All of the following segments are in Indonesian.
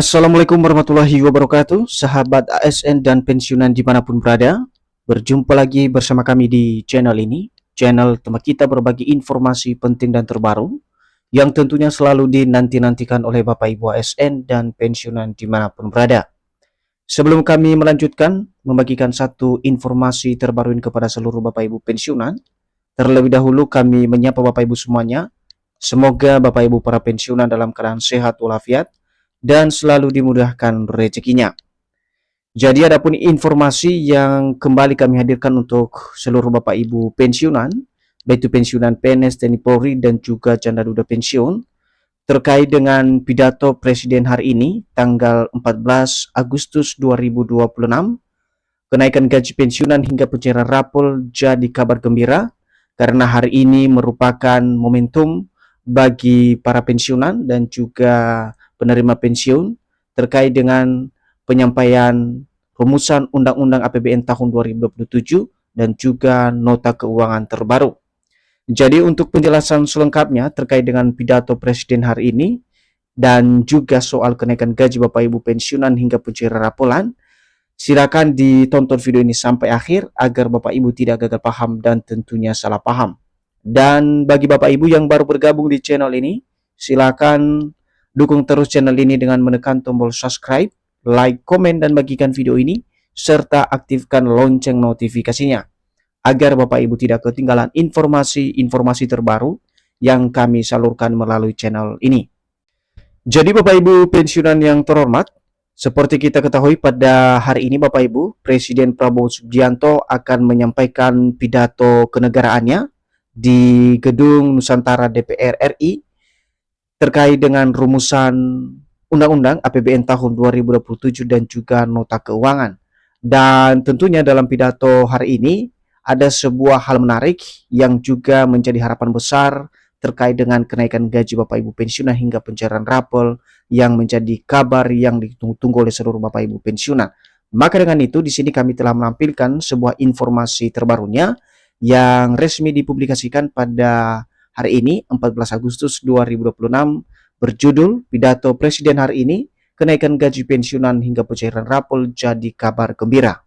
Assalamualaikum warahmatullahi wabarakatuh, sahabat ASN dan pensiunan dimanapun berada. Berjumpa lagi bersama kami di channel ini, channel tempat kita berbagi informasi penting dan terbaru, yang tentunya selalu dinanti-nantikan oleh Bapak Ibu ASN dan pensiunan dimanapun berada. Sebelum kami melanjutkan membagikan satu informasi terbaru ini kepada seluruh Bapak Ibu pensiunan, terlebih dahulu kami menyapa Bapak Ibu semuanya. Semoga Bapak Ibu para pensiunan dalam keadaan sehat walafiat dan selalu dimudahkan rezekinya. Jadi adapun informasi yang kembali kami hadirkan untuk seluruh Bapak Ibu pensiunan, baik itu pensiunan PNS, TNI Polri dan juga janda duda pensiun, terkait dengan pidato Presiden hari ini tanggal 14 Agustus 2026, kenaikan gaji pensiunan hingga pencairan rapor jadi kabar gembira karena hari ini merupakan momentum bagi para pensiunan dan juga penerima pensiun terkait dengan penyampaian rumusan Undang-Undang APBN tahun 2027 dan juga nota keuangan terbaru. Jadi untuk penjelasan selengkapnya terkait dengan pidato Presiden hari ini dan juga soal kenaikan gaji Bapak Ibu pensiunan hingga pencairan rapolan, silakan ditonton video ini sampai akhir agar Bapak Ibu tidak gagal paham dan tentunya salah paham. Dan bagi Bapak Ibu yang baru bergabung di channel ini, silakan dukung terus channel ini dengan menekan tombol subscribe, like, komen, dan bagikan video ini, serta aktifkan lonceng notifikasinya, agar Bapak Ibu tidak ketinggalan informasi-informasi terbaru yang kami salurkan melalui channel ini. Jadi Bapak Ibu pensiunan yang terhormat, seperti kita ketahui pada hari ini Bapak Ibu, Presiden Prabowo Subianto akan menyampaikan pidato kenegaraannya di Gedung Nusantara DPR RI terkait dengan rumusan Undang-Undang APBN tahun 2027 dan juga nota keuangan. Dan tentunya dalam pidato hari ini ada sebuah hal menarik yang juga menjadi harapan besar terkait dengan kenaikan gaji Bapak Ibu pensiunan hingga pencairan rapor yang menjadi kabar yang ditunggu-tunggu oleh seluruh Bapak Ibu pensiunan. Maka dengan itu di sini kami telah menampilkan sebuah informasi terbarunya yang resmi dipublikasikan pada hari ini 14 Agustus 2026 berjudul Pidato Presiden hari ini, kenaikan gaji pensiunan hingga pencairan rapor jadi kabar gembira.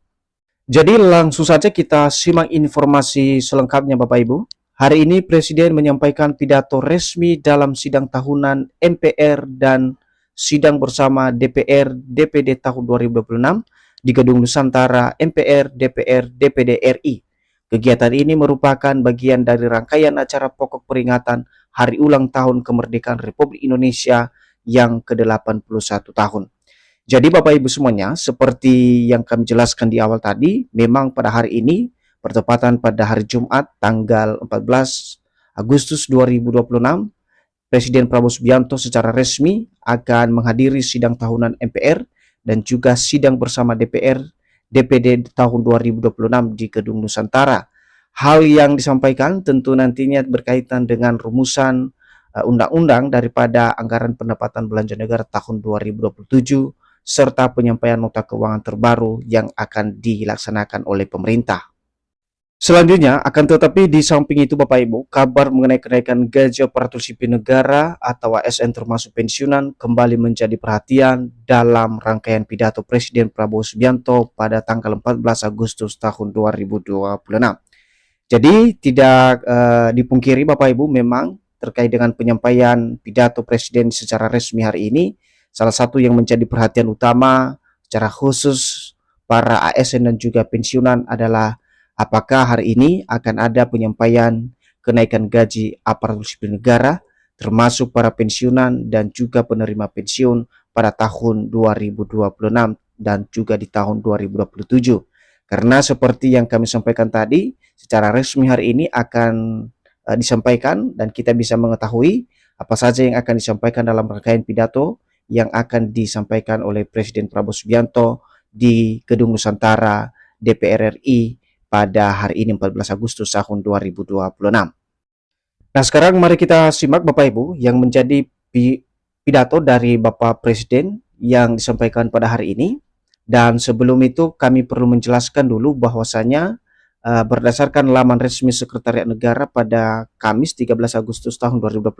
Jadi langsung saja kita simak informasi selengkapnya Bapak Ibu. Hari ini Presiden menyampaikan pidato resmi dalam sidang tahunan MPR dan sidang bersama DPR DPD tahun 2026 di Gedung Nusantara MPR DPR DPD RI. Kegiatan ini merupakan bagian dari rangkaian acara pokok peringatan Hari Ulang Tahun Kemerdekaan Republik Indonesia yang ke-81 tahun. Jadi Bapak Ibu semuanya, seperti yang kami jelaskan di awal tadi, memang pada hari ini, bertepatan pada hari Jumat tanggal 14 Agustus 2026, Presiden Prabowo Subianto secara resmi akan menghadiri sidang tahunan MPR dan juga sidang bersama DPR DPD tahun 2026 di Gedung Nusantara. Hal yang disampaikan tentu nantinya berkaitan dengan rumusan undang-undang daripada anggaran pendapatan belanja negara tahun 2027 serta penyampaian nota keuangan terbaru yang akan dilaksanakan oleh pemerintah. Selanjutnya, akan tetapi di samping itu Bapak Ibu, kabar mengenai kenaikan gaji aparatur sipil negara atau ASN termasuk pensiunan kembali menjadi perhatian dalam rangkaian pidato Presiden Prabowo Subianto pada tanggal 14 Agustus tahun 2026. Jadi tidak dipungkiri Bapak Ibu, memang terkait dengan penyampaian pidato Presiden secara resmi hari ini, salah satu yang menjadi perhatian utama secara khusus para ASN dan juga pensiunan adalah apakah hari ini akan ada penyampaian kenaikan gaji aparatur sipil negara termasuk para pensiunan dan juga penerima pensiun pada tahun 2026 dan juga di tahun 2027. Karena seperti yang kami sampaikan tadi, secara resmi hari ini akan disampaikan dan kita bisa mengetahui apa saja yang akan disampaikan dalam rangkaian pidato yang akan disampaikan oleh Presiden Prabowo Subianto di Gedung Nusantara DPR RI pada hari ini 14 Agustus tahun 2026. Nah sekarang mari kita simak Bapak Ibu yang menjadi pidato dari Bapak Presiden yang disampaikan pada hari ini. Dan sebelum itu kami perlu menjelaskan dulu bahwasanya berdasarkan laman resmi Sekretariat Negara pada Kamis 13 Agustus tahun 2026,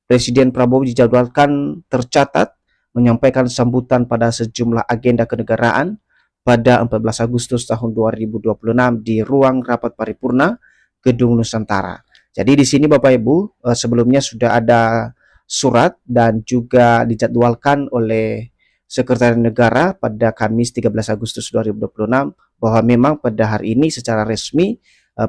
Presiden Prabowo dijadwalkan tercatat menyampaikan sambutan pada sejumlah agenda kenegaraan pada 14 Agustus tahun 2026 di ruang rapat paripurna Gedung Nusantara. Jadi di sini Bapak Ibu, sebelumnya sudah ada surat dan juga dijadwalkan oleh Sekretariat Negara pada Kamis 13 Agustus 2026 bahwa memang pada hari ini secara resmi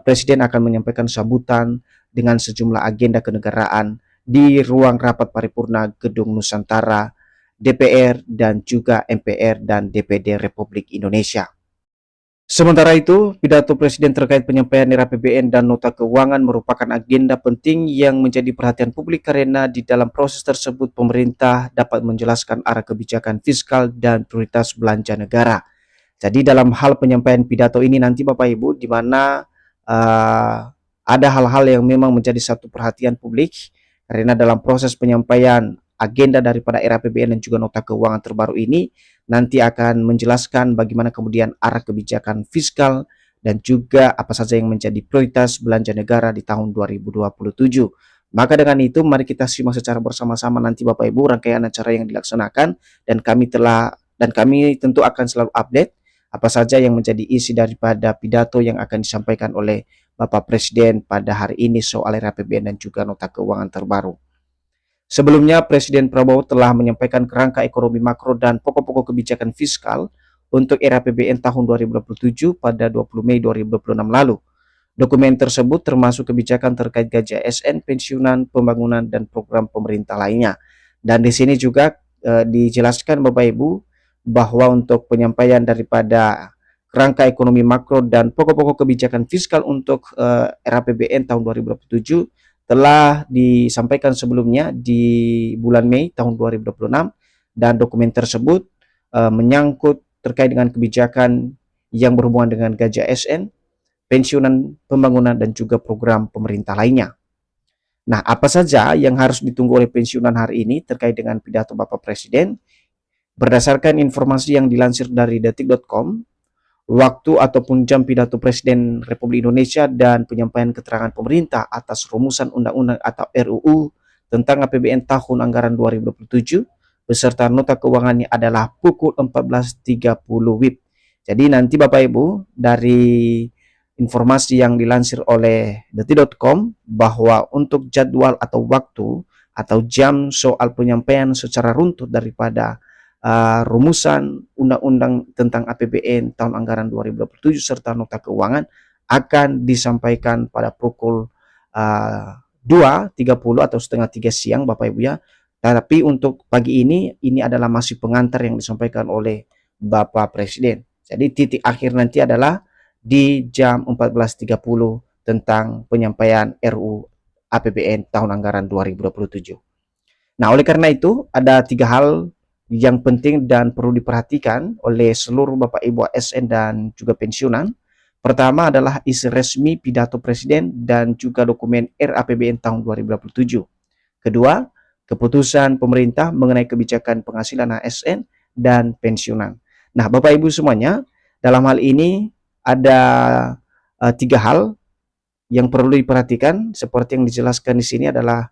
Presiden akan menyampaikan sambutan dengan sejumlah agenda kenegaraan di ruang rapat paripurna Gedung Nusantara, DPR dan juga MPR dan DPD Republik Indonesia. Sementara itu, pidato Presiden terkait penyampaian RAPBN dan nota keuangan merupakan agenda penting yang menjadi perhatian publik karena di dalam proses tersebut pemerintah dapat menjelaskan arah kebijakan fiskal dan prioritas belanja negara. Jadi dalam hal penyampaian pidato ini nanti Bapak Ibu, di mana ada hal-hal yang memang menjadi satu perhatian publik karena dalam proses penyampaian agenda daripada RAPBN dan juga nota keuangan terbaru ini nanti akan menjelaskan bagaimana kemudian arah kebijakan fiskal dan juga apa saja yang menjadi prioritas belanja negara di tahun 2027. Maka dengan itu mari kita simak secara bersama-sama nanti Bapak Ibu rangkaian acara yang dilaksanakan dan kami tentu akan selalu update apa saja yang menjadi isi daripada pidato yang akan disampaikan oleh Bapak Presiden pada hari ini soal RAPBN dan juga nota keuangan terbaru. Sebelumnya, Presiden Prabowo telah menyampaikan kerangka ekonomi makro dan pokok-pokok kebijakan fiskal untuk RAPBN tahun 2027 pada 20 Mei 2026 lalu. Dokumen tersebut termasuk kebijakan terkait gaji ASN, pensiunan, pembangunan, dan program pemerintah lainnya. Dan di sini juga dijelaskan Bapak Ibu bahwa untuk penyampaian daripada kerangka ekonomi makro dan pokok-pokok kebijakan fiskal untuk RAPBN tahun 2027 telah disampaikan sebelumnya di bulan Mei tahun 2026 dan dokumen tersebut menyangkut terkait dengan kebijakan yang berhubungan dengan gaji ASN, pensiunan, pembangunan, dan juga program pemerintah lainnya. Nah, apa saja yang harus ditunggu oleh pensiunan hari ini terkait dengan pidato Bapak Presiden? Berdasarkan informasi yang dilansir dari detik.com, waktu ataupun jam pidato Presiden Republik Indonesia dan penyampaian keterangan pemerintah atas rumusan undang-undang atau RUU tentang APBN tahun anggaran 2027 beserta nota keuangannya adalah pukul 14.30 WIB. Jadi nanti Bapak Ibu dari informasi yang dilansir oleh detik.com bahwa untuk jadwal atau waktu atau jam soal penyampaian secara runtut daripada rumusan undang-undang tentang APBN tahun anggaran 2027 serta nota keuangan akan disampaikan pada pukul 2.30 atau setengah 3 siang Bapak Ibu ya. Tapi untuk pagi ini adalah masih pengantar yang disampaikan oleh Bapak Presiden. Jadi titik akhir nanti adalah di jam 14.30 tentang penyampaian RUU APBN tahun anggaran 2027. Nah, oleh karena itu ada 3 hal yang penting dan perlu diperhatikan oleh seluruh Bapak Ibu ASN dan juga pensiunan. Pertama adalah isi resmi pidato Presiden dan juga dokumen RAPBN tahun 2027. Kedua, keputusan pemerintah mengenai kebijakan penghasilan ASN dan pensiunan. Nah, Bapak Ibu semuanya, dalam hal ini ada 3 hal yang perlu diperhatikan seperti yang dijelaskan di sini adalah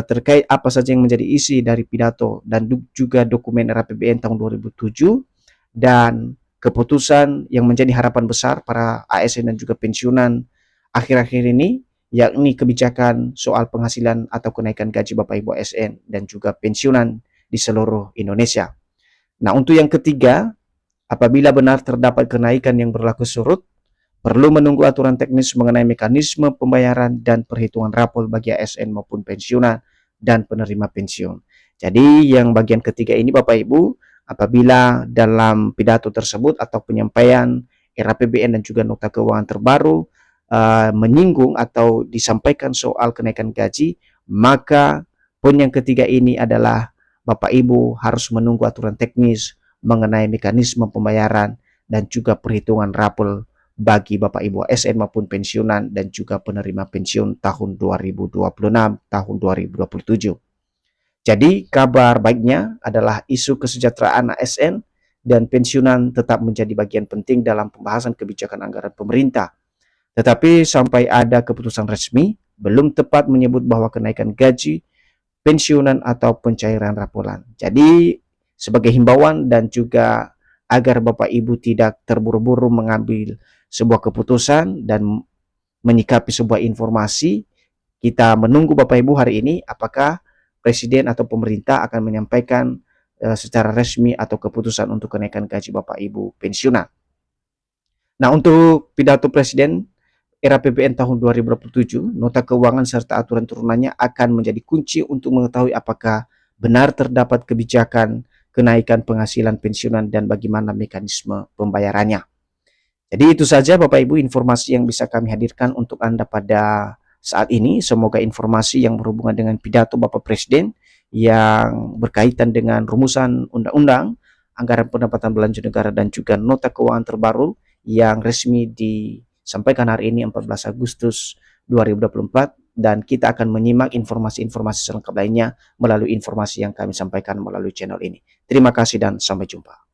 terkait apa saja yang menjadi isi dari pidato dan juga dokumen RAPBN tahun 2007 dan keputusan yang menjadi harapan besar para ASN dan juga pensiunan akhir-akhir ini yakni kebijakan soal penghasilan atau kenaikan gaji Bapak Ibu ASN dan juga pensiunan di seluruh Indonesia. Nah, untuk yang ketiga, apabila benar terdapat kenaikan yang berlaku surut, perlu menunggu aturan teknis mengenai mekanisme pembayaran dan perhitungan rapor bagi ASN maupun pensiunan dan penerima pensiun. Jadi yang bagian ketiga ini Bapak Ibu, apabila dalam pidato tersebut atau penyampaian RAPBN dan juga nota keuangan terbaru menyinggung atau disampaikan soal kenaikan gaji, maka poin yang ketiga ini adalah Bapak Ibu harus menunggu aturan teknis mengenai mekanisme pembayaran dan juga perhitungan rapor bagi Bapak Ibu ASN maupun pensiunan dan juga penerima pensiun tahun 2026 tahun 2027. Jadi kabar baiknya adalah isu kesejahteraan ASN dan pensiunan tetap menjadi bagian penting dalam pembahasan kebijakan anggaran pemerintah. Tetapi sampai ada keputusan resmi, belum tepat menyebut bahwa kenaikan gaji, pensiunan atau pencairan raporan. Jadi sebagai himbauan dan juga agar Bapak Ibu tidak terburu-buru mengambil sebuah keputusan dan menyikapi sebuah informasi. Kita menunggu Bapak Ibu hari ini apakah Presiden atau pemerintah akan menyampaikan secara resmi atau keputusan untuk kenaikan gaji Bapak Ibu pensiunan. Nah, untuk pidato Presiden era APBN tahun 2027, nota keuangan serta aturan turunannya akan menjadi kunci untuk mengetahui apakah benar terdapat kebijakan kenaikan penghasilan pensiunan dan bagaimana mekanisme pembayarannya. Jadi itu saja Bapak Ibu informasi yang bisa kami hadirkan untuk Anda pada saat ini. Semoga informasi yang berhubungan dengan pidato Bapak Presiden yang berkaitan dengan rumusan undang-undang, anggaran pendapatan belanja negara dan juga nota keuangan terbaru yang resmi disampaikan hari ini 14 Agustus 2024, dan kita akan menyimak informasi-informasi selengkap lainnya melalui informasi yang kami sampaikan melalui channel ini. Terima kasih dan sampai jumpa.